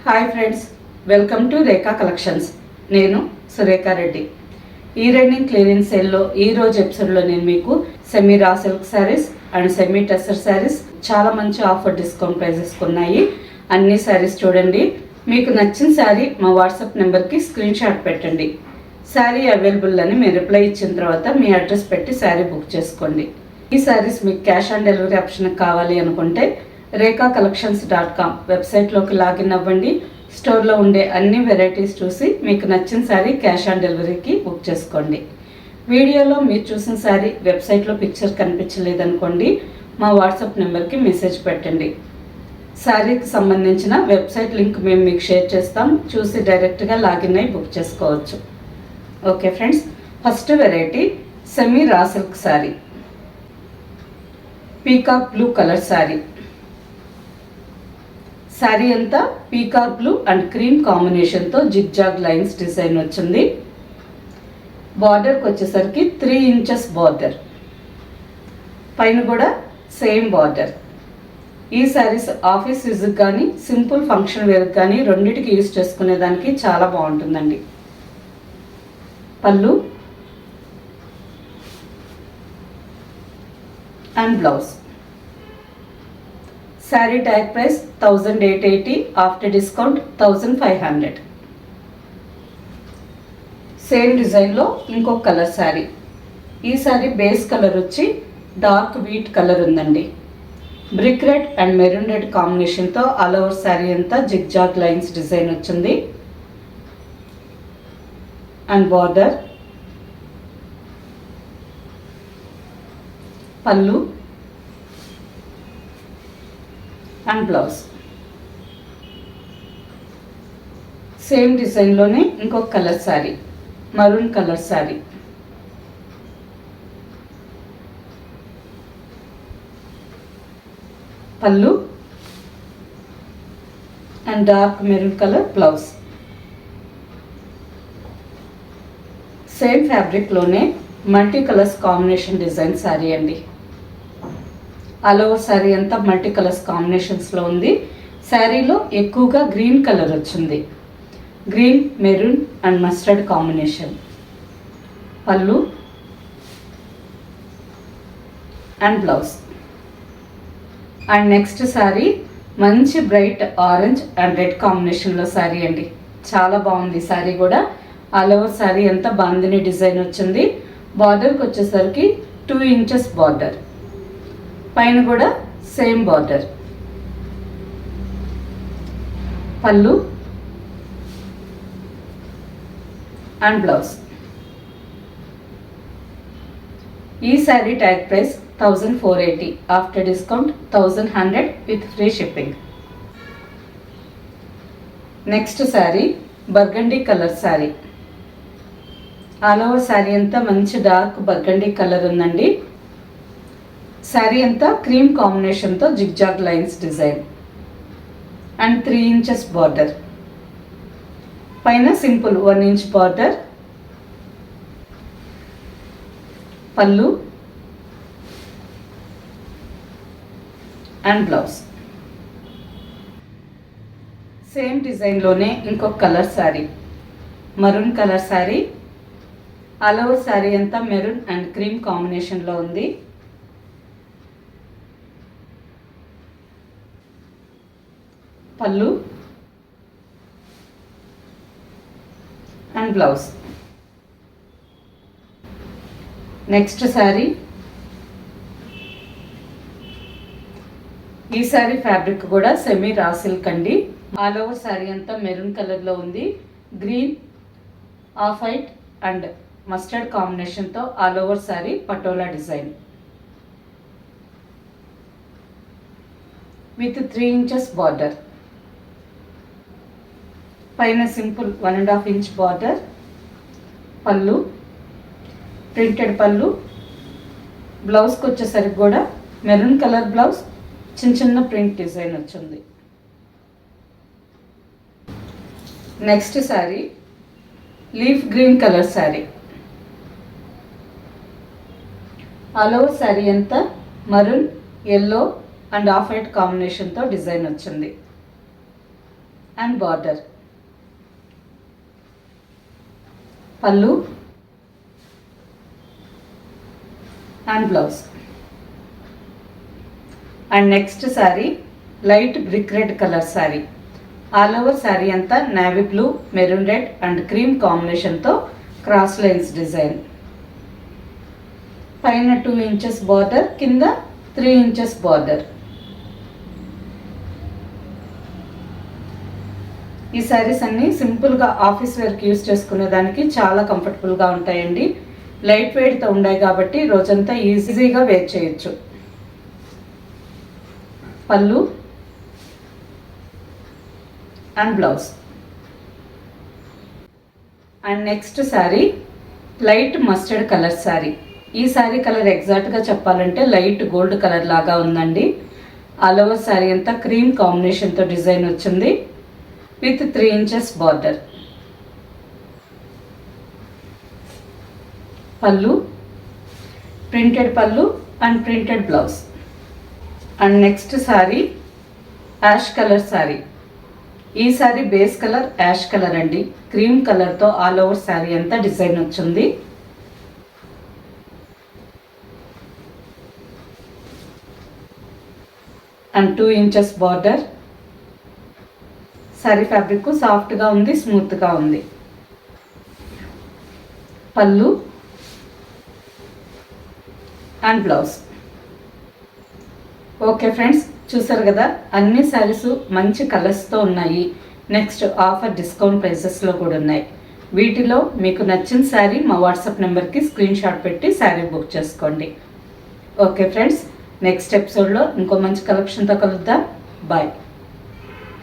Hi friends, welcome to Rekha collections. నేను సురేఖా రెడ్డి. ఈ running clearance సేల్లో ఈరోజు ఎపిసోడ్లో నేను మీకు semi raw silk saris and semi tussar saris చాలా మంచి ఆఫర్ డిస్కౌంట్ ప్రైజెస్ ఉన్నాయి. అన్ని శారీస్ చూడండి. మీకు నచ్చిన శారీ మా వాట్సాప్ నెంబర్కి స్క్రీన్ షాట్ పెట్టండి. శారీ అవైలబుల్ అని మీరు రిప్లై ఇచ్చిన తర్వాత మీ అడ్రస్ పెట్టి శారీ బుక్ చేసుకోండి. ఈ శారీస్ మీకు క్యాష్ ఆన్ డెలివరీ ఆప్షన్ కావాలి అనుకుంటే rekhacollections.com వెబ్సైట్లోకి లాగిన్ అవ్వండి. స్టోర్లో ఉండే అన్ని వెరైటీస్ చూసి మీకు నచ్చిన శారీ క్యాష్ ఆన్ డెలివరీకి బుక్ చేసుకోండి. వీడియోలో మీరు చూసిన శారీ వెబ్సైట్లో పిక్చర్ కనిపించలేదనుకోండి, మా వాట్సాప్ నెంబర్కి మెసేజ్ పెట్టండి. శారీకి సంబంధించిన వెబ్సైట్ లింక్ మేము మీకు షేర్ చేస్తాం. చూసి డైరెక్ట్గా లాగిన్ అయ్యి బుక్ చేసుకోవచ్చు. Okay friends, first variety semi raw silk sari, peacock blue colour sari. Sari అంతా పీకాక్ బ్లూ అండ్ క్రీమ్ కాంబినేషన్తో జిగ్జాగ్ లైన్స్ డిజైన్ వచ్చింది. బార్డర్కి వచ్చేసరికి 3 ఇంచెస్ బార్డర్, పైన కూడా సేమ్ బార్డర్. ఈ శారీస్ ఆఫీస్ యూజ్కి కానీ సింపుల్ ఫంక్షన్ వేర్కి కానీ రెండింటికి యూజ్ చేసుకునేదానికి చాలా బాగుంటుందండి. Pallu and blouse. Sari tag price 1880, after discount 1500. Same డిజైన్లో ఇంకొక కలర్ శారీ. ఈ శారీ బేస్ కలర్ వచ్చి డార్క్ వీట్ కలర్ ఉందండి. Brick red and maroon red కాంబినేషన్తో ఆల్ ఓవర్ శారీ అంతా జిగ్జాగ్ లైన్స్ డిజైన్ వచ్చింది. And border, pallu and blouse. Same డిజైన్లోనే ఇంకొక colour sari, maroon colour sari. Pallu and dark maroon colour blouse. Same ఫ్యాబ్రిక్లోనే multi colours combination design sari అండి. All over sari అంతా multi colours కాంబినేషన్స్లో ఉంది. శారీలో ఎక్కువగా గ్రీన్ కలర్ వచ్చింది. Green, maroon and mustard combination. Pallu and blouse. And next sari మంచి బ్రైట్ ఆరెంజ్ అండ్ రెడ్ కాంబినేషన్లో శారీ అండి. చాలా బాగుంది శారీ కూడా. ఆల్ ఓవర్ శారీ అంతా బాందిని డిజైన్ వచ్చింది. బార్డర్కి వచ్చేసరికి 2 ఇంచెస్ బార్డర్, పైన కూడా same border. Pallu and blouse. ఈ sari tag price 1480, after discount 1100 with free shipping. Next sari burgundy colour sari. All over sari అంతా మంచి డార్క్ బర్గండీ కలర్ ఉందండి. శారీ అంతా క్రీమ్ కాంబినేషన్తో zigzag lines design and 3 inches border, పైన simple 1 inch border. Pallu and blouse. Same డిజైన్లోనే ఇంకొక colour sari, maroon colour sari. All over sari అంతా maroon and cream కాంబినేషన్లో ఉంది. పళ్ళు అండ్ బ్లౌజ్. నెక్స్ట్ శారీ. ఈ శారీ ఫ్యాబ్రిక్ కూడా సెమీ రా సిల్క్ అండి. ఆల్ ఓవర్ శారీ అంతా మెరూన్ కలర్లో ఉంది. Green, off white and mustard కాంబినేషన్తో all over sari Patola design with 3 inches border, పైన simple 1.5 inch border. Pallu printed pallu. బ్లౌజ్కి వచ్చేసరికి కూడా మెరూన్ కలర్ బ్లౌజ్, చిన్న చిన్న ప్రింట్ డిజైన్ వచ్చింది. Next sari leaf green colour sari. All over sari అంతా maroon, yellow and off white కాంబినేషన్తో డిజైన్ వచ్చింది. And border. Pallu and blouse. And next sari light brick red colour sari. All over sari అంతా navy blue, maroon red and cream కాంబినేషన్తో cross lines design. పైన 2 inches border, కింద 3 inches border. ఈ శారీస్ అన్నీ సింపుల్గా office వేర్కి యూస్ చేసుకునే దానికి చాలా కంఫర్టబుల్గా ఉంటాయండి. లైట్ వెయిట్తో ఉన్నాయి కాబట్టి రోజంతా ఈజీగా వేర్ చేయొచ్చు. పళ్ళు and blouse. And next sari light mustard colour sari. ఈ శారీ కలర్ ఎగ్జాక్ట్గా చెప్పాలంటే లైట్ గోల్డ్ కలర్ లాగా ఉందండి. ఆల్ ఓవర్ శారీ అంతా క్రీమ్ కాంబినేషన్తో డిజైన్ వచ్చింది with 3 inches border. Pallu, printed pallu and printed blouse. And next sari ash colour sari. ఈ sari base colour ash colour అండి. క్రీమ్ కలర్తో ఆల్ ఓవర్ శారీ అంతా డిజైన్ వచ్చింది. And 2 inches border. Sari fabric సాఫ్ట్గా ఉంది, స్మూత్గా ఉంది. పళ్ళు అండ్ బ్లౌజ్. ఓకే ఫ్రెండ్స్, చూసారు కదా, అన్ని శారీస్ మంచి కలర్స్తో ఉన్నాయి. నెక్స్ట్ ఆఫర్ డిస్కౌంట్ ప్రైసెస్లో కూడా ఉన్నాయి. వీటిలో మీకు నచ్చిన శారీ మా వాట్సాప్ నెంబర్కి స్క్రీన్ షాట్ పెట్టి శారీ బుక్ చేసుకోండి. ఓకే ఫ్రెండ్స్, నెక్స్ట్ ఎపిసోడ్లో ఇంకో మంచి కలెక్షన్తో కలుద్దాం. బాయ్.